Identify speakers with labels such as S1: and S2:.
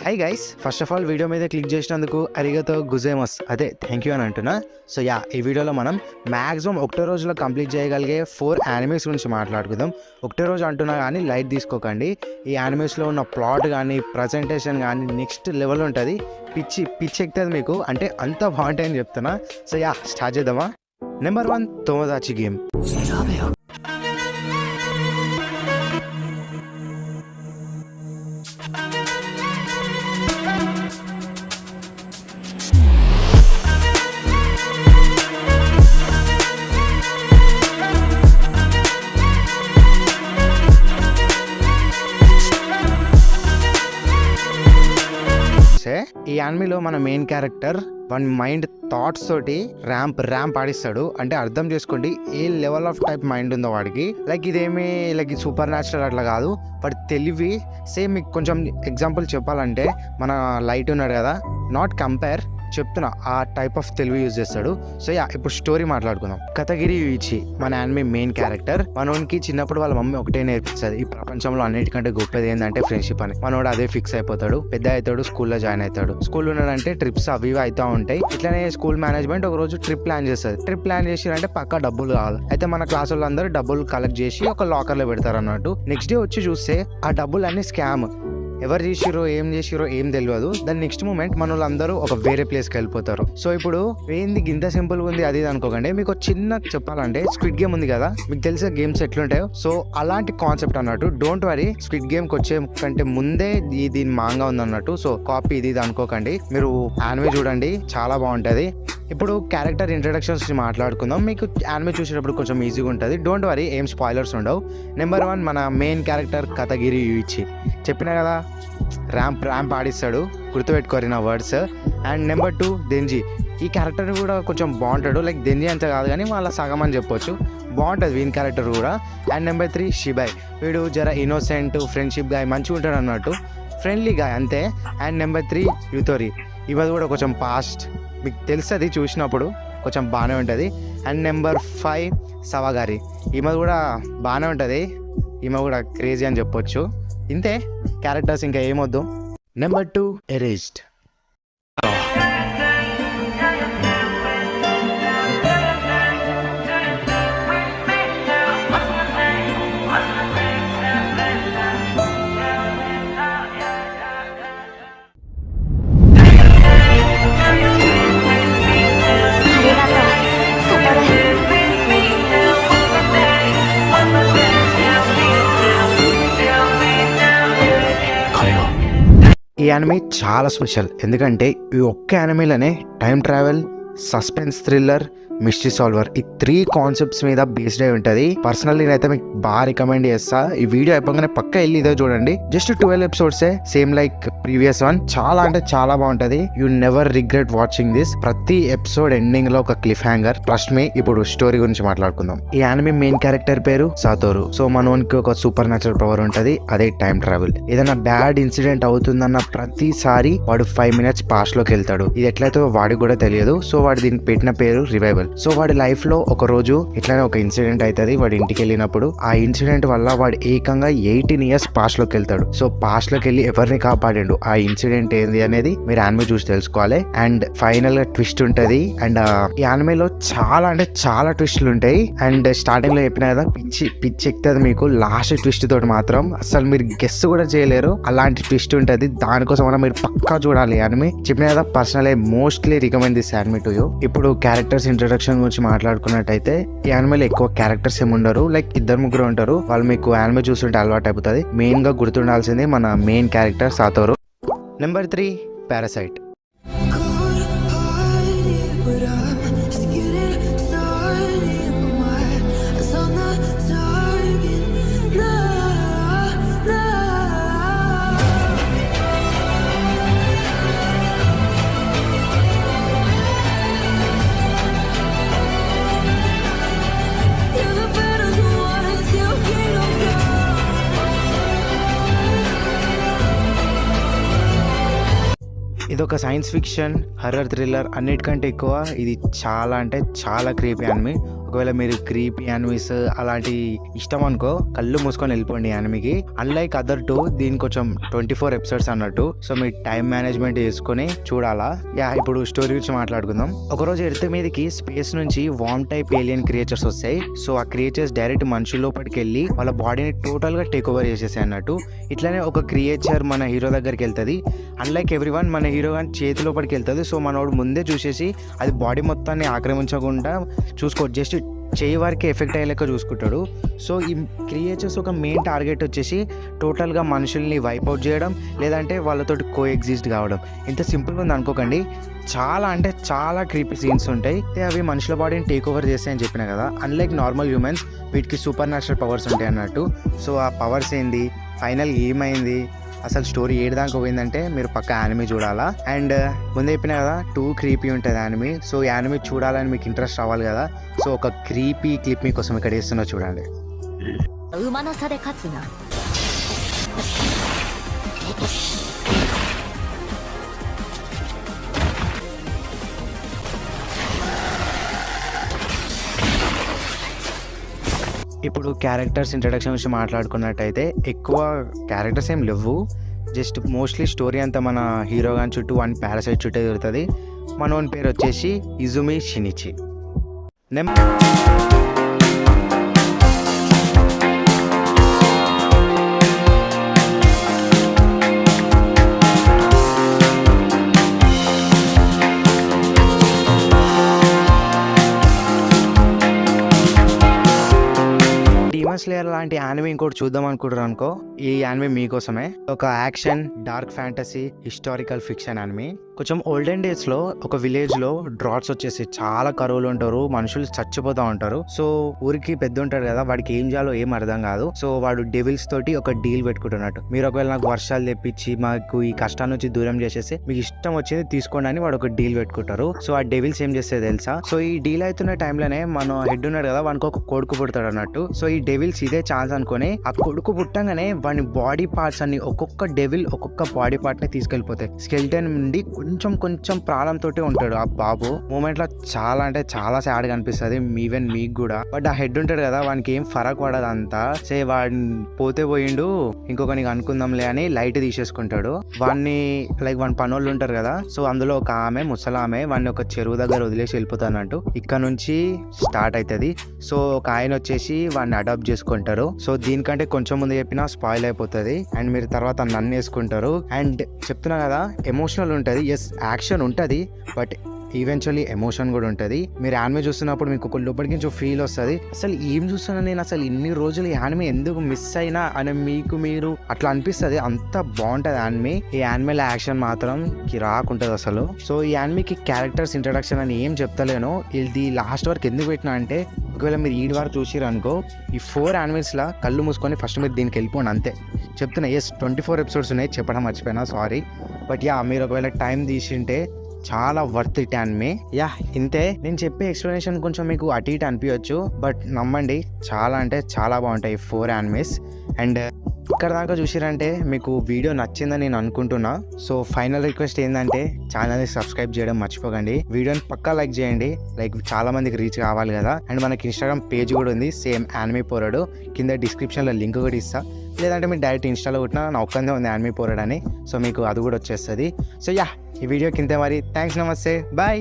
S1: Hi guys, first of all video మీద click చేసినందుకు అరిగతో గుజేమస్ అదే థ్యాంక్ యూ అని అంటున్నా. సో ఈ వీడియోలో మనం మ్యాక్సిమం ఒకటో రోజులో కంప్లీట్ చేయగలిగే 4 యానిమేస్ గురించి మాట్లాడుకుందాం. ఒకటో రోజు అంటున్నా కానీ లైట్ తీసుకోకండి. ఈ యానిమేస్లో ఉన్న ప్లాట్ కానీ ప్రజెంటేషన్ కానీ నెక్స్ట్ లెవెల్ ఉంటుంది. పిచ్చి ఎక్కుతుంది మీకు, అంటే అంత బాగుంటాయని చెప్తున్నా. సో స్టార్ట్ చేద్దామా. Number 1 Tomodachi game. ఈ యానిమేలో మన main character one mind thoughts తోటి ర్యాంప్ ఆడిస్తాడు. అంటే అర్థం చేసుకోండి ఏ లెవెల్ ఆఫ్ టైప్ మైండ్ ఉందో వాడికి. లైక్ ఇదేమీ లైక్ సూపర్ న్యాచురల్ అట్లా కాదు, బట్ తెలివి సేమ్. మీకు కొంచెం ఎగ్జాంపుల్ చెప్పాలంటే మన లైట్ ఉన్నాడు కదా, నాట్ కంపేర్ చెప్తున్నా, ఆ టైప్ ఆఫ్ తెలివి యూజ్ చేస్తాడు. సో ఇప్పుడు స్టోరీ మాట్లాడుకుందాం. కథగిరి యూయిచి మన యానిమే మెయిన్ క్యారెక్టర్. మనోడికి చిన్నప్పుడు వాళ్ళ మమ్మీ ఒకటే నేర్పిస్తుంది, ఈ ప్రపంచంలో అన్నిటికంటే గొప్పది ఏంటంటే ఫ్రెండ్షిప్ అని. మనోడు అదే ఫిక్స్ అయిపోతాడు, పెద్ద అవుతాడు, స్కూల్లో జాయిన్ అవుతాడు. స్కూల్ ఉన్నాడంటే ట్రిప్స్ అవి అవుతా ఉంటాయి. ఇట్లానే స్కూల్ మేనేజ్మెంట్ ఒక రోజు ట్రిప్ ప్లాన్ చేస్తుంది. ట్రిప్ ప్లాన్ చేసిరంటే పక్కా డబ్బులు కావాలి. అయితే మన క్లాస్ వాళ్ళందరూ డబ్బులు కలెక్ట్ చేసి ఒక లాకర్ లో పెడతారు అన్నట్టు. నెక్స్ట్ డే వచ్చి చూస్తే ఆ డబ్బులు అన్ని స్కామ్. ఎవరు చేసిరో ఏం తెలియదు. దాని నెక్స్ట్ మూమెంట్ మన వాళ్ళందరూ ఒక వేరే ప్లేస్కి వెళ్ళిపోతారు. సో ఇప్పుడు ఏంది ఇంత సింపుల్ గా ఉంది అది అనుకోకండి. మీకు చిన్న చెప్పాలంటే స్క్విడ్ గేమ్ ఉంది కదా, మీకు తెలిసిన గేమ్స్ ఎట్లుంటాయో సో అలాంటి కాన్సెప్ట్ అన్నట్టు. డోంట్ వరీ, స్క్విడ్ గేమ్ కి వచ్చే కంటే ముందే దీని మాంగా ఉంది అన్నట్టు. సో కాపీ ఇది అనుకోకండి, మీరు యానిమే చూడండి, చాలా బాగుంటది. ఇప్పుడు క్యారెక్టర్ ఇంట్రడక్షన్స్ మాట్లాడుకుందాం. మీకు యానిమే చూసేటప్పుడు కొంచెం ఈజీగా ఉంటుంది. డోంట్ వరీ, ఏం స్పాయిలర్స్ ఉండవు. నెంబర్ 1 మన మెయిన్ క్యారెక్టర్ కథగిరి యూయిచి. చెప్పినా కదా, ర్యాంప్ ఆడిస్తాడు, గుర్తుపెట్టుకోరు నా వర్డ్స్. And number 2 దెంజీ. ఈ క్యారెక్టర్ కూడా కొంచెం బాగుంటాడు, లైక్ దెంజీ అంత కాదు కానీ వాళ్ళ సగం అని చెప్పొచ్చు, బాగుంటుంది వీన్ క్యారెక్టర్ కూడా. And number 3 షిబాయ్. వీడు జర ఇన్నోసెంట్, ఫ్రెండ్షిప్ గాయ్, మంచిగా ఉంటాడు అన్నట్టు, ఫ్రెండ్లీ గాయ్ అంతే. And number 3 యుతోరి. ఇవది కూడా కొంచెం పాస్ట్, మీకు తెలుస్తుంది చూసినప్పుడు, కొంచెం బాగానే ఉంటుంది. And number 5 సవాగారి. ఈమె కూడా బాగానే ఉంటుంది, ఈమె కూడా క్రేజీ అని చెప్పొచ్చు. ఇంతే క్యారెక్టర్స్, ఇంకా ఏమొద్దు. Number 2 erased. ఈ యానిమే చాలా స్పెషల్, ఎందుకంటే ఈ ఒక్క యానిమేలోనే time travel, suspense, thriller, mystery solver, ఈ 3 కాన్సెప్ట్స్ మీద బేస్డ్ అయి ఉంటుంది. పర్సనల్లీ నేనైతే మీకు బాగా రికమెండ్ చేస్తా. ఈ వీడియో అయిపోగానే పక్కా వెళ్ళి ఇదే చూడండి. జస్ట్ 12 ఎపిసోడ్సే, సేమ్ లైక్ ప్రీవియస్ వన్. చాలా అంటే చాలా బాగుంటది. You never regret watching this. ప్రతి ఎపిసోడ్ ఎండింగ్ లో ఒక క్లిఫ్ హ్యాంగర్. Trust me. ఇప్పుడు స్టోరీ గురించి మాట్లాడుకుందాం. ఈ యానిమే మెయిన్ క్యారెక్టర్ పేరు సాతోరు. సో మనోనికి ఒక సూపర్ న్యాచురల్ పవర్ ఉంటది, అదే టైం ట్రావెల్. ఏదైనా బ్యాడ్ ఇన్సిడెంట్ అవుతుందన్న ప్రతిసారి వాడు 5 minutes పాస్ట్ లోకి వెళ్తాడు. ఇది ఎట్లయితే వాడికి కూడా తెలియదు. సో వాడు దీనికి పెట్టిన పేరు రివైవల్. సో వాడి లైఫ్ లో ఒక రోజు ఇట్లానే ఒక ఇన్సిడెంట్ అవుతుంది. వాడి ఇంటికి వెళ్ళినప్పుడు ఆ ఇన్సిడెంట్ వల్ల వాడు ఏకంగా 18 years పాస్ట్ లోకి వెళ్తాడు. సో పాస్ట్ లోకి వెళ్ళి ఎవరిని కాపాడిండు, ఆ ఇన్సిడెంట్ ఏంది అనేది మీరు యానిమే చూసి తెలుసుకోవాలి. అండ్ ఫైనల్ గా ట్విస్ట్ ఉంటది. అండ్ ఈ యానిమేలో చాలా అంటే చాలా ట్విస్టులు ఉంటాయి. అండ్ స్టార్టింగ్ లో చెప్పిన కదా, పిచ్చి ఎక్కుతుంది మీకు. లాస్ట్ ట్విస్ట్ తోటి మాత్రం అసలు మీరు గెస్ కూడా చేయలేరు, అలాంటి ట్విస్ట్ ఉంటది. దానికోసం మనం మీరు పక్కా చూడాలి యానిమే. చెప్పిన కదా, personal mostly recommend this anime to you. ఇప్పుడు క్యారెక్టర్స్ ఇంట్రొడక్షన్ గురించి మాట్లాడుకున్నట్టయితే ఈ యానిమేలో ఎక్కువ క్యారెక్టర్స్ ఏమి ఉండరు, లైక్ 2-3 ఉంటారు. వాళ్ళు మీకు యానిమే చూస్తుంటే అలవాటు అయిపోతుంది. మెయిన్ గా గుర్తుండాల్సింది మన main character Satoru. Number 3 parasite. ఇదొక సైన్స్ ఫిక్షన్, హర్రర్, థ్రిల్లర్, అన్నిటికంటే ఎక్కువ ఇది చాలా అంటే చాలా క్రీపీ యానిమే. ఒకవేళ మీరు క్రీపీ యానిమీస్ అలాంటి ఇష్టం అనుకో కళ్ళు మూసుకొని వెళ్ళిపోండి యానిమీకి. అన్లైక్ అదర్ టూ దీని కొంచెం 24 ఎపిసోడ్స్ అన్నట్టు. సో మీ టైం మేనేజ్మెంట్ చేసుకొని చూడాలా. ఇప్పుడు స్టోరీ గురించి మాట్లాడుకుందాం. ఒకరోజు ఎర్త్ మీదకి స్పేస్ నుంచి వామ్ టైప్ ఏలియన్ క్రియేచర్స్ వస్తాయి. సో ఆ క్రియేచర్స్ డైరెక్ట్ మనుషుల లోపలికి వెళ్ళి వాళ్ళ బాడీని టోటల్ గా టేక్ ఓవర్ చేసేసాయి అన్నట్టు. ఇట్లానే ఒక క్రియేచర్ మన హీరో దగ్గరికి వెళ్తుంది. అన్లైక్ ఎవ్రీవన్ మన హీరో గాని చేతి లోపలికి వెళ్తుంది. సో మనోడు ముందే చూసేసి అది బాడీ మొత్తాన్ని ఆక్రమించకుండా జస్ట్ చేయి వారికి ఎఫెక్ట్ అయ్యేలాక చూసుకుంటాడు. సో ఈ క్రియేచర్స్ ఒక మెయిన్ టార్గెట్ వచ్చేసి టోటల్గా మనుషుల్ని వైప్అవుట్ చేయడం, లేదంటే వాళ్ళతోటి కో ఎగ్జిస్ట్ కావడం. ఇంత సింపుల్గా ఉంది అనుకోకండి. చాలా అంటే చాలా క్రీపీ సీన్స్ ఉంటాయి. అవి మనుషుల బాడీని టేక్ ఓవర్ చేస్తాయని చెప్పిన కదా. అన్లైక్ నార్మల్ హ్యూమన్స్ వీటికి సూపర్ న్యాచురల్ పవర్స్ ఉంటాయి అన్నట్టు. సో ఆ పవర్స్ ఏంది, ఫైనల్ ఏమైంది, అసలు స్టోరీ ఏడు దాకా పోయిందంటే మీరు పక్క యానిమీ చూడాలా. అండ్ ముందే చెప్పిన కదా 2 క్రీపీ ఉంటుంది యానిమీ. సో యానిమీ చూడాలని మీకు ఇంట్రెస్ట్ రావాలి కదా. సో ఒక క్రీపీ క్లిప్ మీకోసం ఇక్కడ వేస్తున్నా చూడండి. ఇప్పుడు క్యారెక్టర్స్ ఇంట్రడక్షన్ గురించి మాట్లాడుకున్నట్టయితే ఎక్కువ క్యారెక్టర్స్ ఏం లేవు. జస్ట్ మోస్ట్లీ స్టోరీ అంతా మన హీరో గాని చుట్టూ వన్ పారాసైట్ చుట్టూ తిరుగుతుంది. మనోని పేరు వచ్చేసి ఇజుమి షినిచి. డీమన్ స్లేయర్ లాంటి యానిమే ఇంకోటి చూద్దాం అనుకుంటారు అనుకో, ఈ యానిమే మీకోసమే. ఒక action, dark fantasy, historical fiction anime. కొంచెం ఓల్డెన్ డేస్ లో ఒక విలేజ్ లో డ్రాట్స్ వచ్చేసి చాలా కరువులు ఉంటారు, మనుషులు చచ్చిపోతూ ఉంటారు. సో ఊరికి పెద్ద ఉంటాడు కదా, వాడికి ఏం చేయాలో ఏం అర్థం కాదు. సో వాడు డెవిల్స్ తోటి ఒక డీల్ పెట్టుకుంటున్నట్టు. మీరు ఒకవేళ నాకు వర్షాలు తెప్పించి మాకు ఈ కష్టం నుంచి దూరం చేసేసి మీకు ఇష్టం వచ్చింది తీసుకోండి అని వాడు ఒక డీల్ పెట్టుకుంటారు. సో ఆ డెవిల్స్ ఏం చేస్తే తెలుసా, సో ఈ డీల్ అవుతున్న టైంలోనే మన హెడ్ ఉన్నాడు కదా, వానికి ఒక కొడుకు పుడతాడు అన్నట్టు. సో ఈ డెవిల్స్ ఇదే ఛాన్స్ అనుకుని ఆ కొడుకు పుట్టంగానే వాడి బాడీ పార్ట్స్ అన్ని ఒక్కొక్క డెవిల్ ఒక్కొక్క బాడీ పార్ట్ ని తీసుకెళ్లిపోతాయి. స్కెల్టన్ నుండి కొంచెం ప్రాణంతో ఉంటాడు ఆ బాబు. మూమెంట్ లో చాలా అంటే చాలా సాడ్ గా అనిపిస్తుంది ఈవెన్ మీకు కూడా. బట్ ఆ హెడ్ ఉంటాడు కదా, వానికి ఏం ఫరక్ పడదు అంతా. సే వాడిని పోతే పోయిండు ఇంకొకరికి అనుకుందాంలే అని లైట్ తీసేసుకుంటాడు. వాడిని లైక్ వాడి పనోళ్ళు ఉంటారు కదా, సో అందులో ఒక ఆమె ముసలామె వాడిని ఒక చెరువు దగ్గర వదిలేసి వెళ్ళిపోతానంటూ ఇక్కడ నుంచి స్టార్ట్ అవుతుంది. సో ఒక ఆయన వచ్చేసి వాడిని అడాప్ట్ చేసుకుంటారు. సో దీనికంటే కొంచెం ముందు చెప్పినా స్పాయిల్ అయిపోతుంది అండ్ మీరు తర్వాత నన్ను వేసుకుంటారు. అండ్ చెప్తున్నా కదా ఎమోషనల్ ఉంటుంది. ఎస్ యాక్షన్ ఉంటుంది బట్ ఈవెన్చువల్లీ ఎమోషన్ కూడా ఉంటుంది. మీరు యానిమే చూస్తున్నప్పుడు మీకు ఒక లోపలికి నుంచి ఫీల్ వస్తుంది, అసలు ఏం చూస్తున్నా నేను, అసలు ఇన్ని రోజులు యానిమే ఎందుకు మిస్ అయినా అని మీకు మీరు అట్లా అనిపిస్తుంది. అంత బాగుంటుంది యానిమే. ఈ యానిమేల యాక్షన్ మాత్రం కిరాకుంటుంది అసలు. సో ఈ యానిమేకి క్యారెక్టర్స్ ఇంట్రడక్షన్ అని ఏం చెప్తలేను. ఇది లాస్ట్ వరకు ఎందుకు పెట్టినా అంటే ఒకవేళ మీరు ఈ వారు చూసిరు అనుకో, ఈ 4 యానిమేస్ లా కళ్ళు మూసుకొని ఫస్ట్ మీరు దీనికి వెళ్ళిపోండి అంతే. చెప్తున్నా ఎస్ 24 ఎపిసోడ్స్ ఉన్నాయి, చెప్పడం మర్చిపోయినా సారీ. బట్ మీరు ఒకవేళ టైం తీసింటే చాలా వర్త్ ఇట్ యానిమే. ఇంతే. నేను చెప్పే ఎక్స్ప్లెనేషన్ కొంచెం మీకు అటు ఇటు అనిపించవచ్చు బట్ నమ్మండి చాలా అంటే చాలా బాగుంటాయి 4 యానిమేస్. అండ్ ఇక్కడ దాకా చూసిరంటే మీకు వీడియో నచ్చిందని నేను అనుకుంటున్నా. సో ఫైనల్ రిక్వెస్ట్ ఏంటంటే ఛానల్ని సబ్స్క్రైబ్ చేయడం మర్చిపోకండి. వీడియోని పక్కా లైక్ చేయండి, లైక్ చాలా మందికి రీచ్ కావాలి కదా. అండ్ మనకి ఇన్స్టాగ్రామ్ పేజ్ కూడా ఉంది, సేమ్ యానిమే పోరాడు. కింద డిస్క్రిప్షన్లో లింక్ కూడా ఇస్తా, లేదంటే మీరు డైరెక్ట్ ఇన్స్టాలో కొట్టినా నా ఒక్కందే ఉంది యానిమే పోరాడు అని. సో మీకు అది కూడా వచ్చేస్తుంది. సో ఈ వీడియో కింద మరి థ్యాంక్స్, నమస్తే, బాయ్.